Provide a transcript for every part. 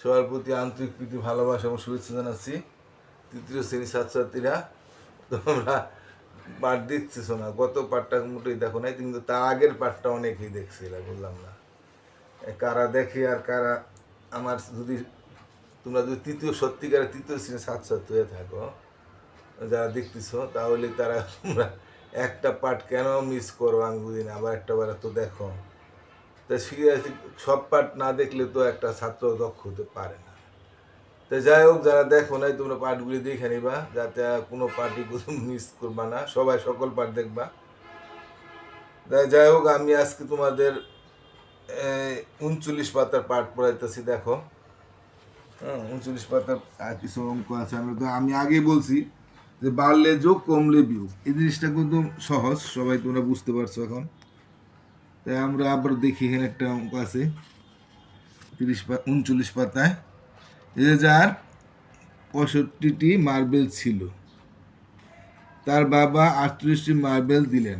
সবার প্রতি আন্তরিক প্রীতি ভালোবাসা এবং শুভেচ্ছা জানাচ্ছি। তৃতীয় শ্রেণীর ছাত্রছাত্রীরা, তোমরা পাঠ দেখছিস না, গত পাঠটা মোটেই দেখো নাই, কিন্তু তার আগের পাঠটা অনেকেই দেখছে, এরা বললাম না কারা দেখে আর কারা। আমার যদি তোমরা যদি সত্যিকারের তৃতীয় শ্রেণীর ছাত্রছাত্রী হয়ে থাকো যারা দেখতেছো, তাহলে তারা তোমরা একটা পাঠ কেন মিস করো আমি বুঝি না। আবার একটা বার তো দেখো। তা সিরিয়াসলি সব পাঠ না দেখলে তো একটা ছাত্র দক্ষ হতে পারে না। তো যাই হোক, যারা দেখো নাই তোমরা পাঠগুলি দেখে নিবা, যাতে কোনো পার্টি মিস করবা না, সবাই সকল পাঠ দেখবা। যাই হোক, আমি আজকে তোমাদের 39 পাতার পাঠ পড়াইতেছি। দেখো, 39 পাতার কিছু অঙ্ক আছে। আমি আগেই বলছি যে বাড়লে যোগ কমলে বিয়োগ, এই জিনিসটা কিন্তু সহজ, সবাই তোমরা বুঝতে পারছো এখন। তাই আমরা আবার দেখি, এখানে একটা অঙ্ক আছে 39 পাতায়। যার 65টি মার্বেল ছিল, তার বাবা 38টি মার্বেল দিলেন।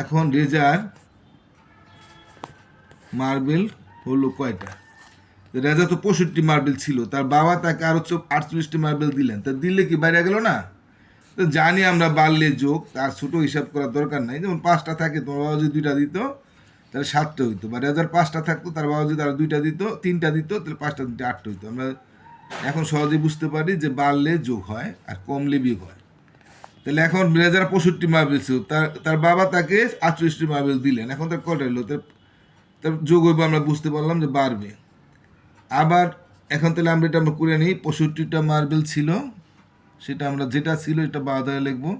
এখন রেজার মার্বেল হলো কয়টা? রেজা তো 65 মার্বেল ছিল, তার বাবা তাকে আরো 48টি মার্বেল দিলেন। তা দিলে কি বাইরে গেল না? তো জানি আমরা বাড়লে যোগ, তার ছোটো হিসাব করার দরকার নাই। যেমন 5টা থাকে, তোমার বাবা যদি 2টা দিত তাহলে 7টা হইতো, বা রেজার 5টা থাকতো, তার বাবা যদি আরো 2টা দিত, 3টা দিত, তাহলে 5টা 2টা 8টা হইতো। আমরা এখন সহজেই বুঝতে পারি যে বাড়লে যোগ হয় আর কমলে বিয়োগ হয়। তাহলে এখন রেজার 65 মার্বেল ছিল, তার বাবা তাকে 48টি মার্বেল দিলেন। এখন তার কটা হইলো? তার যোগ হইব, আমরা বুঝতে পারলাম যে বাড়বে। আবার এখন তাহলে আমরা এটা করে নিই, 65টা মার্বেল ছিল, সেটা আমরা যেটা ছিল এটা বাঁ ধারে লিখবো,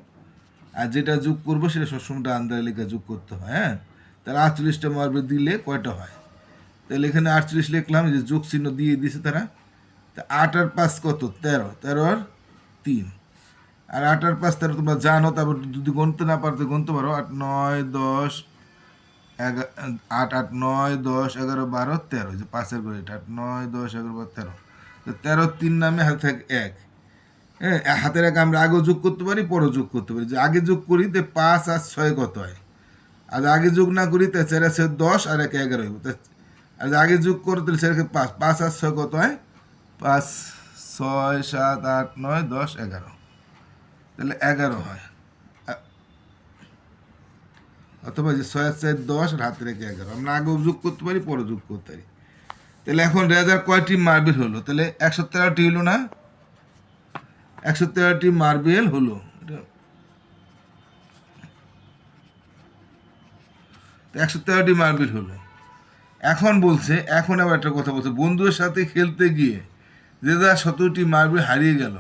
আর যেটা যোগ করবো সেটা সবসময় ডান ধারে লেখা যোগ করতে হয়। হ্যাঁ, তাহলে 48টা মার্বেল দিলে কয়টা হয়? তাহলে এখানে 48 লিখলাম, যে যোগ চিহ্ন দিয়ে দিয়েছে তারা। তা 8 আর 5 কত? 13, 13 আর 3, আর 8 আর 5 13 তোমরা জানো। তারপর যদি গণতে না পারতে গণতে পারো, 8 9 10 8 8 9 10 11 12 13, যে 5-এর করে এটা 8 9 10 11 12 13। তো 13 3 নামে হাতে থাকে 1। হ্যাঁ, হাতের এক আমরা আগেও যোগ করতে পারি, পরও যোগ করতে পারি। যে আগে যোগ করি তো 5 আর 6 কত হয়? আর আগে যোগ না করি তো 4 আছে 10 আর 1 11 হইব। আর আগে যোগ করো তাহলে 4 5, 5 আর 6 কত হয়? 5 6 7 8 9 10 11, তাহলে 11 হয়। অথবা যে 6 আর 4 10 আর হাতে রেখে 11, আমরা আগেও যোগ করতে পারি, পরে যোগ করতে পারি। তাহলে এখন রেজার কয়টি মার্বেল হলো? তাহলে 113টি হলো না? 113টি মার্বেল হলো। 113টি মার্বেল হলো। এখন বলছে, এখন আবার একটা কথা বলছে, বন্ধুদের সাথে খেলতে গিয়ে রেজার 17টি মার্বেল হারিয়ে গেল।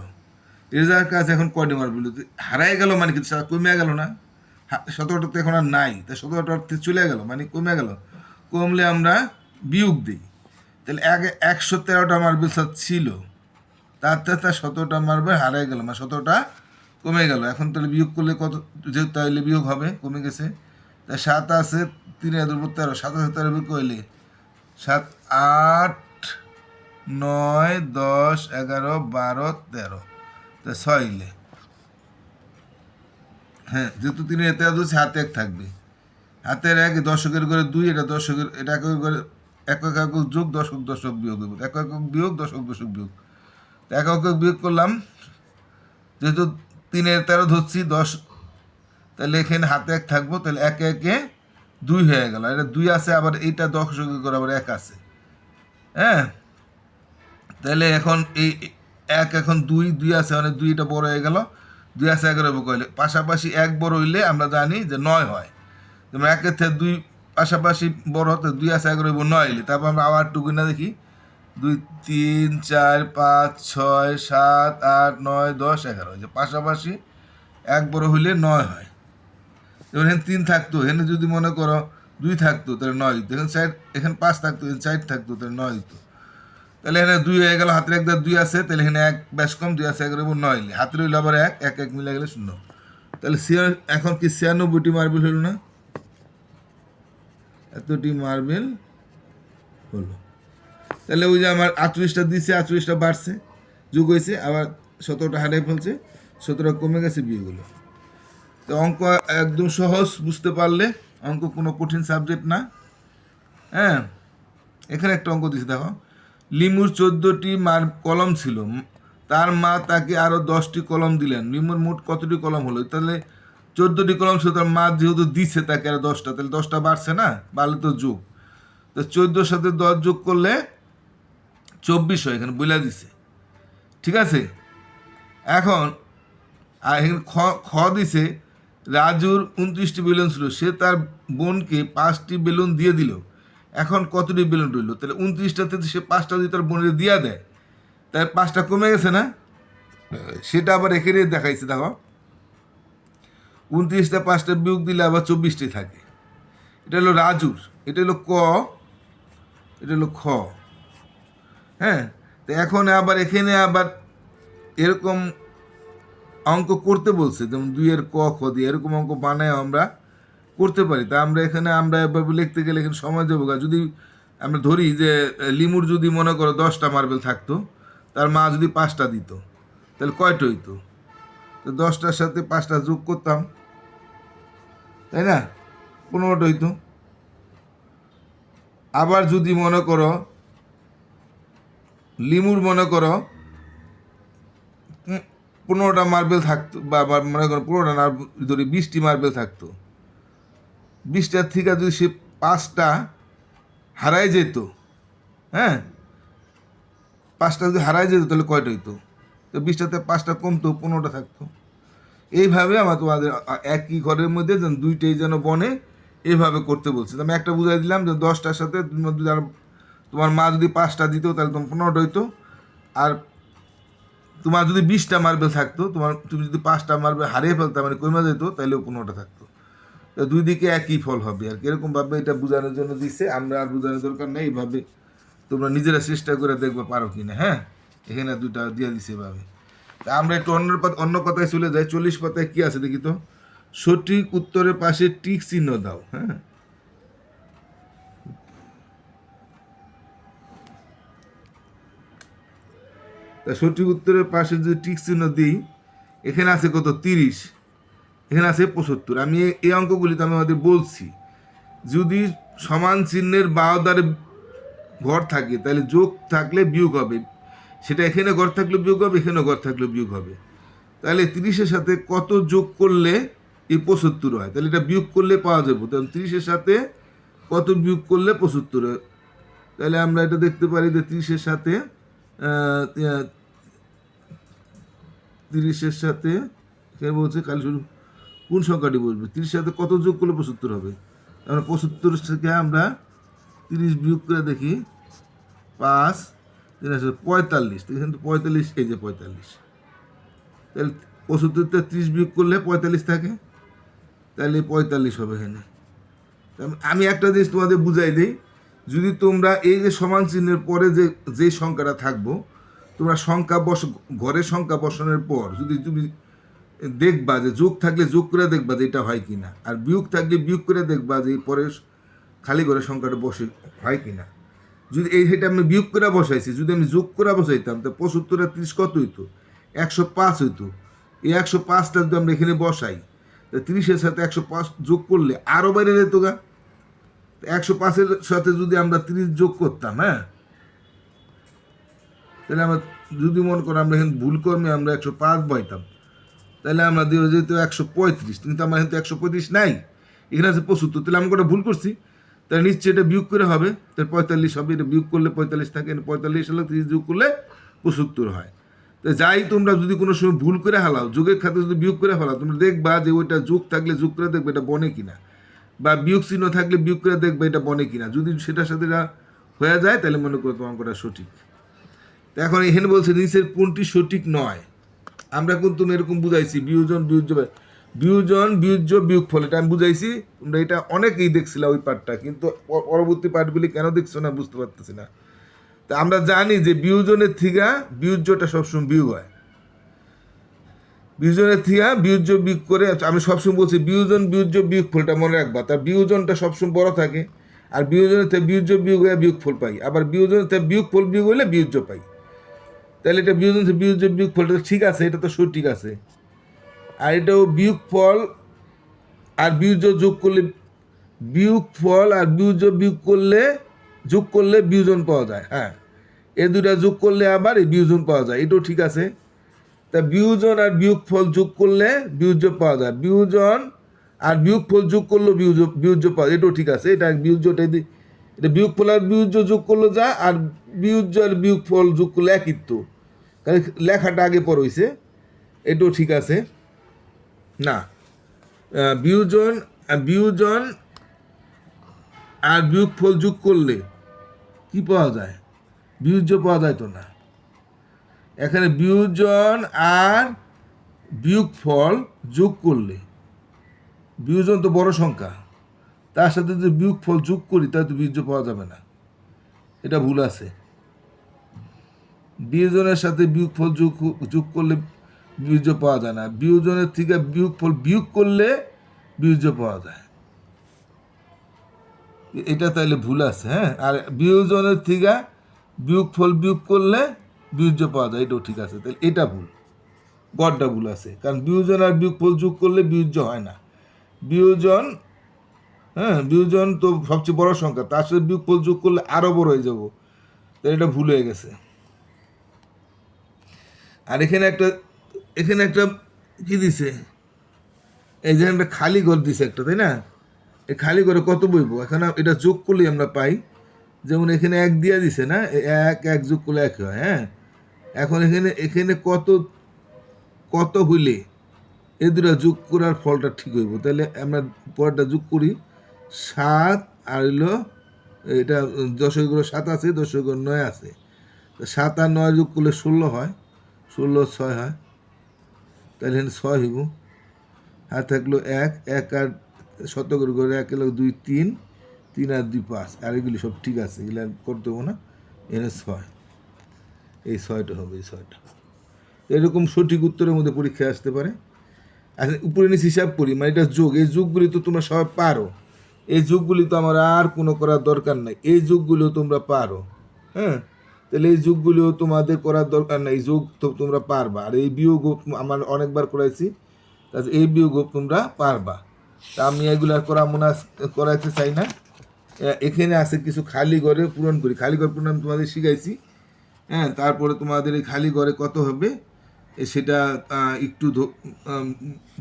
রেজার কাছে এখন কয়টি মার্বেল? হারাই গেল মানে কি কমে গেল না? 17টা তো এখন আর নাই, তা 17টা চলে গেল মানে কমে গেল। কমলে আমরা বিয়োগ দিই। তাহলে আগে 113টা মার্বেল ছিল, তার 17টা মার্বেল হারাই গেল, মানে 17টা কমে গেল। এখন তাহলে বিয়োগ করলে কত? যেহেতু তাহলে বিয়োগ হবে, কমে গেছে। তা 7 আছে 3 13, 7 আছে 13 বিয়োগ করলে 7 8 9 10 11 12 13, তা 6 ইলে। হ্যাঁ, যেহেতু 3 13 দিচ্ছে, হাতে 1 থাকবে। হাতের 1 দশকের করে 2, এটা দশকের, এটা একক করে একক একক যোগ, দশক দশক বিয়োগ হইব। একক একক বিয়োগ, দশক দশক বিয়োগ। একক একক বিয়োগ করলাম, যেহেতু 3 13 ধরছি 10, তাহলে এখানে হাতে 1 থাকবো, তাহলে 1 1 2 হয়ে গেল। এটা 2 আছে, আবার এইটা দশকের করে আবার 1 আছে। হ্যাঁ, তাহলে এখন এই 1 এখন 2 2 আছে, মানে 2টা বড় হয়ে গেল। 2 আছে 11 কইলে পাশাপাশি 1 বড় হইলে আমরা জানি যে 9 হয়। যেমন 1-এর থেকে 2 পাশাপাশি বড় হতে 2 আছে 11 হইব 9 হইলে। তারপর আমরা আবার টুকু না দেখি, 2 3 4 5 6 7 8 9 10 11, যে পাশাপাশি 1 বড় হইলে 9 হয়। যেমন এখানে 3 থাকতো, এখানে যদি মনে করো 2 থাকতো তাহলে 9 হইতো। এখানে 4, এখানে 5 থাকতো, এখানে 4 থাকতো, তাহলে 9 হইতো। তাহলে এখানে 2 হয়ে গেল, হাতের 1 2 আছে, তাহলে এখানে 1 বেশ কম, 2 আছে 11 9 হইলে, হাতের হইলে আবার 1 1 1 মিলে গেলে 0। তাহলে এখন কি 96টি মার্বেল হলো না? এতটি মার্বেল হলো। তাহলে ওই যে আমার 48টা দিছে, 48টা বাড়ছে, যোগ হয়েছে, আবার 17টা হারিয়ে ফেলছে, 17টা কমে গেছে, বিয়ে হলো। তো অঙ্ক একদম সহজ, বুঝতে পারলে। অঙ্ক কোনো কঠিন সাবজেক্ট না। হ্যাঁ, এখানে একটা অঙ্ক দিছে, দেখো, লিমুর 14টি কলম ছিল, তার মা তাকে আরও 10টি কলম দিলেন। লিমুর মোট কতটি কলম হলো? তাহলে 14টি কলম ছিল, তার মা যেহেতু দিচ্ছে তাকে আরো 10টা, তাহলে 10টা বাড়ছে না, বাড়লে তো যোগ। তো 14 সাথে 10 যোগ করলে 24 হয়, এখানে বইলা দিছে। ঠিক আছে, এখন আর এখানে খ দিছে রাজুর 29টি বেলুন ছিল, সে তার বোনকে 5টি বেলুন দিয়ে দিল। এখন কতটি বেলুন রইল? তাহলে 29টাতে সে 5টা যদি তার বোনের দিয়া দেয়, তাই 5টা কমে গেছে না? সেটা আবার এখানে দেখাইছে, দেখো 29টা 5টা বিয়োগ দিলে আবার 24টি থাকে। এটা হলো রাজুর, এটা হলো ক, এটা হলো খ। হ্যাঁ, তো এখন আবার এখানে আবার এরকম অঙ্ক করতে বলছে, যেমন 2-এর ক খ দিয়ে এরকম অঙ্ক বানায় আমরা করতে পারি। তা আমরা এখানে আমরা এভাবে লিখতে গেলে এখানে সময় যাবো। যদি আমরা ধরি যে লিমুর যদি মনে করো 10টা মার্বেল থাকতো, তার মা যদি 5টা দিত, তাহলে কয়টা হইতো? তো 10টার সাথে 5টা যোগ করতাম, তাই না, 15টা হইতো। আবার যদি মনে করো লিমুর মনে করো 15টা মার্বেল থাকতো, বা মনে করো 15টা না, ধরি 20টি মার্বেল থাকতো, 20টার থেকে যদি সে 5টা হারাই যেত, হ্যাঁ 5টা যদি হারাই যেত, তাহলে কয়টা হইতো? তো 20টাতে 5টা কমতো, 15টা থাকতো। এইভাবে আমার তোমাদের একই ঘরের মধ্যে যেন দুইটাই যেন বনে, এইভাবে করতে বলছি। আমি একটা বুঝাই দিলাম যে 10টার সাথে তোমার মা যদি 5টা দিত, তাহলে তোমার 15টা হইতো। আর তোমার যদি 20টা মার্বেল থাকতো, তুমি যদি 5টা মার্বেল হারিয়ে ফেলতে মানে কমে যেত, তাহলেও 15টা থাকতো। তো দুই দিকে একই ফল হবে আর কি, এরকমভাবে এটা বোঝানোর জন্য দিচ্ছে। আমরা আর বোঝানোর দরকার নেই, এইভাবে তোমরা নিজেরা চেষ্টা করে দেখবে পারো কিনা। হ্যাঁ, এখানে দুটা দিয়ে দিছে এভাবে। তা আমরা একটু অন্য কথায় চলে যাই। 40 পাতায় কি আছে দেখি তো? সঠিক উত্তরের পাশে টিক চিহ্ন দাও। হ্যাঁ, তা সঠিক উত্তরের পাশে যদি টিক চিহ্ন দিই, এখানে আছে কত? 30, এখানে আছে 75। আমি এই অঙ্কগুলিতে আমি আমাদের বলছি, যদি সমান চিহ্নের বাঁধারে ঘর থাকে, তাহলে যোগ থাকলে বিয়োগ হবে। সেটা এখানে ঘর থাকলে বিয়োগ হবে, এখানে ঘর থাকলে বিয়োগ হবে। তাহলে 30-এর সাথে কত যোগ করলে এই 75 হয়? তাহলে এটা বিয়োগ করলে পাওয়া যাবে। তাহলে 30-এর সাথে কত বিয়োগ করলে 75 হয়? তাহলে আমরা এটা দেখতে পারি যে 30-এর সাথে 30-এর সাথে এখানে বলছে কালি শুরু কোন সংখ্যাটি বলবে? 30-এর সাথে কত যোগ করলে 75 হবে? আমরা 75 থেকে আমরা 30 বিয়োগ করে দেখি, 5 45, কিন্তু 45, এই যে 45, তাহলে 75-তে 30 বিয়োগ করলে 45 থাকে, তাহলে 45 হবে এখানে। আমি একটা জিনিস তোমাদের বুঝাই দিই, যদি তোমরা এই যে সমান চিহ্নের পরে যে সংখ্যাটা থাকবো, তোমরা ঘরের সংখ্যা বসানোর পর যদি তুমি দেখবা যে যোগ থাকলে যোগ করে দেখবা যে এটা হয় কিনা, আর বিয়োগ থাকলে বিয়োগ করে দেখবা যে পরে খালি ঘরের সংখ্যাটা বসে হয় কিনা। যদি এটা আমি বিয়োগ করে বসাইছি, যদি আমি যোগ করে বসাইতাম, তো 75 আর 30 কত হইতো? 105 হইতো। এই 105টা যদি আমরা এখানে বসাই, তো 30-এর সাথে 105 যোগ করলে আরও বাইরে যেত গা। 105-এর সাথে যদি আমরা 30 যোগ করতাম, হ্যাঁ, তাহলে আমরা যদি মনে করো আমরা এখানে ভুল কর্মে আমরা 105 বইতাম, তাহলে আমরা দিয়ে যেত 135, কিন্তু আমার কিন্তু 135 নাই, এখানে আছে 75, তাহলে আমি কোটা ভুল করছি। তাহলে নিশ্চয়ই এটা বিয়োগ করে হবে, তাহলে 45 হবে। এটা বিয়োগ করলে 45 থাকে, 45 হলে 30 যোগ করলে 75 হয়। তো যাই তোমরা যদি কোনো সময় ভুল করে হালাও, যোগের খাতে যদি বিয়োগ করে ফেলাও, তোমরা দেখবা যে ওইটা যোগ থাকলে যোগ করে দেখবে এটা বনে কিনা, বা বিয়োগ চিহ্ন থাকলে বিয়োগ করে দেখবে এটা বনে কিনা। যদি সেটার সাথে এটা হয়ে যায়, তাহলে মনে করো তোমার অঙ্কটা সঠিক। তো এখন এখানে বলছে নিচের কোনটি সঠিক নয়। আমরা কিন্তু এরকম বুঝাইছি বিয়োজন বিয়োজ্য বিয়োগফল, এটা আমি বুঝাইছি। তোমরা এটা অনেকেই দেখছিলা ওই পার্টটা, কিন্তু পরবর্তী পার্টগুলি কেন দেখছো না বুঝতে পারতেছি না। তা আমরা জানি যে বিয়োজনের থেকে বিয়োজ্যটা সবসময় বিয়োগ হয়, বিয়োজনের থেকে বিয়োজ্য বিয়োগ করে। আমি সবসময় বলছি বিয়োজন বিয়োগফলটা মনে রাখবা, তার বিয়োজনটা সবসময় বড় থাকে, আর বিয়োজনের থেকে বিয়োজ্য বিয়োগ হয়ে বিয়োগফল পাই, আবার বিয়োজনের থেকে বিয়োগফল বিয়োগ হলে বিয়োজ্য পাই। তাহলে এটা বিয়োজন থেকে বিয়োজ্য বিয়োগফলটা ঠিক আছে, এটা তো সঠিক আছে। আর এটাও বিয়োগফল আর বিয়োজ্য যোগ করলে, বিয়োগফল আর বিয়োজ্য বিয়োগ করলে যোগ করলে বিয়োজন পাওয়া যায়। হ্যাঁ, এ দুটা যোগ করলে আবার এই বিয়োজন পাওয়া যায়, এটাও ঠিক আছে। তা বিয়োজন আর বিয়োগফল যোগ করলে বিয়োজ্য পাওয়া যায়, বিয়োজন আর বিয়োগফল যোগ করলেও বিয়োজ্য পাওয়া যায়, এটাও ঠিক আছে। এটা বিয়োজ্যটা এটা বিয়োগফল আর বিয়োজ্য যোগ করলো যা, আর বিয়োজ্য আর বিয়োগফল যোগ করলে একই তো, কারণ লেখাটা আগে পর হয়েছে, এটাও ঠিক আছে। না, বিয়োজন বিয়োজন আর বিয়োগফল যোগ করলে কি পাওয়া যায়? বিয়োজ্য পাওয়া যায় তো না। এখানে বিয়োজন আর বিয়োগফল যোগ করলে, বিয়োজন তো বড় সংখ্যা, তার সাথে যদি বিয়োগফল যোগ করি তাহলে তো বিয়োজ্য পাওয়া যাবে না, এটা ভুল আছে। বিয়োজনের সাথে বিয়োগফল যোগ করলে বিয়োজ্য পাওয়া যায় না, বিয়োজনের থেকে বিয়োগফল বিয়োগ করলে বিয়োজ্য পাওয়া যায়, এটা তাইলে ভুল আছে। হ্যাঁ, আর বিয়োজনের থেকে বিয়োগফল বিয়োগ করলে বিয়োজ্য পাওয়া যায়, এটাও ঠিক আছে। তাহলে এটা ভুল, গড়টা ভুল আছে, কারণ বিয়োজন আর বিয়োগফল যোগ করলে বিয়োজ্য হয় না। বিয়োজন, হ্যাঁ, বিয়োজন তো সবচেয়ে বড় সংখ্যা, তার সাথে বিয়োগফল যোগ করলে আরও বড় হয়ে যাব, তাহলে এটা ভুল হয়ে গেছে। আর এখানে একটা কি দিছে, এই যে একটা খালি ঘর দিছে একটা, তাই না? এই খালি ঘরে কত বইব? এখন এটা যোগ করলেই আমরা পাই, যেমন এখানে এক দিয়া দিছে না, এক এক যোগ করলে এক হয়। হ্যাঁ, এখন এখানে কত কত হইলে এ দুটা যোগ করার ফলটা ঠিক হইব। তাহলে আমরা পরেরটা যোগ করি, 7 আর হইলো এটা দশকগুলো 7 আছে, দশকগুলো 9 আছে, 7 আর 9 যোগ করলে 16 হয়, 16 6 হয়, তাহলে এখানে 6 হইব। আর থাকলো এক, এক আর শতকের ঘরে 1 এলো 2 3, 3 আর 2 5, আর এগুলি সব ঠিক আছে, এগুলো করতে দেবো না। এখানে 6, এই 6টা হবে, এই 6টা। এরকম সঠিক উত্তরের মধ্যে পরীক্ষায় আসতে পারে। আর উপরে নিচে হিসাব করি, মানে এটা যোগ, এই যোগগুলি তো তোমরা সবাই পারো, এই যোগগুলি তো আমার আর কোনো করার দরকার নাই, এই যোগগুলিও তোমরা পারো। হ্যাঁ, তাহলে এই যোগগুলিও তোমাদের করার দরকার নাই, এই যোগ তো তোমরা পারবা। আর এই বিয়োগ আমার অনেকবার করাইছি, তাহলে এই বিয়োগ তোমরা পারবা। তা আমি এগুলো আর করাইতে চাই না। এখানে আছে কিছু খালি ঘরে পূরণ করি, খালি ঘর পূরণ আমি তোমাদের শিখাইছি। হ্যাঁ, তারপরে তোমাদের এই খালি ঘরে কত হবে সেটা একটু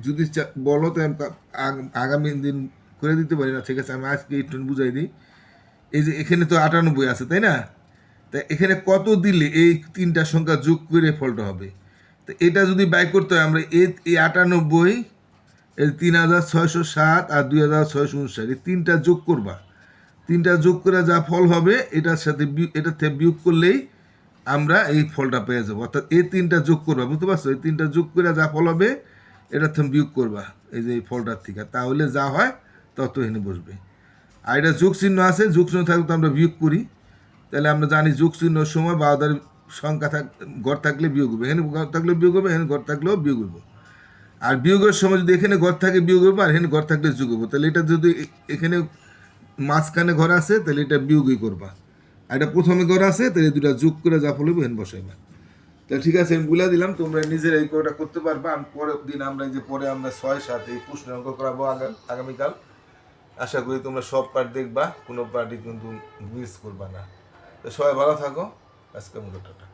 যদি বলো তো আগামী দিন করে দিতে পারি না, ঠিক আছে? আমি আজকে একটু বুঝাই দিই। এই যে এখানে তো 98 আছে, তাই না? তা এখানে কত দিলে এই তিনটা সংখ্যা যোগ করে ফলটা হবে? তো এটা যদি বাই করতে হয়, আমরা এই 98, এই 3607 আর 2659, এই তিনটা যোগ করবা, তিনটা যোগ করে যা ফল হবে এটার সাথে এটার থেকে বিয়োগ করলেই আমরা এই ফলটা পেয়ে যাবো। অর্থাৎ এই তিনটা যোগ করবা, বুঝতে পারছো? এই তিনটা যোগ করে যা ফল হবে এটার থেকে বিয়োগ করবা এই যে এই ফলটার থেকে, তাহলে যা হয় তত এখানে বসবে। আর এটা যোগ চিহ্ন আছে, যোগ চিহ্ন থাকলে তো আমরা বিয়োগ করি, তাহলে আমরা জানি যোগ চিহ্নের সময় বাউদার সংখ্যা ঘর থাকলে বিয়োগ হবে, এখানে ঘর থাকলে বিয়োগ হবে, এখানে ঘর থাকলেও বিয়োগ হইব। আর বিয়োগের সময় যদি এখানে ঘর থাকে বিয়োগ হইব, আর এখানে ঘর থাকলে যোগ হইব। তাহলে এটা যদি এখানে মাঝখানে ঘর আছে তাহলে এটা বিয়োগই করবা, আর এটা প্রথমে ঘর আছে তাহলে দুটা যোগ করে যা ফল হবে এখানে বসাইবা। তাহলে ঠিক আছে, আমি বলে দিলাম, তোমরা নিজের এই কটা করতে পারবা। আমি পরের দিন আমরা এই যে পরে আমরা 6-7 এই প্রশ্নের অঙ্ক করাবো আগামীকাল। আশা করি তোমরা সব পার্ট দেখবা, কোনো পার্টি কিন্তু মিস করবা না। তো সবাই ভালো থাকো, আজকে মতো টাটা।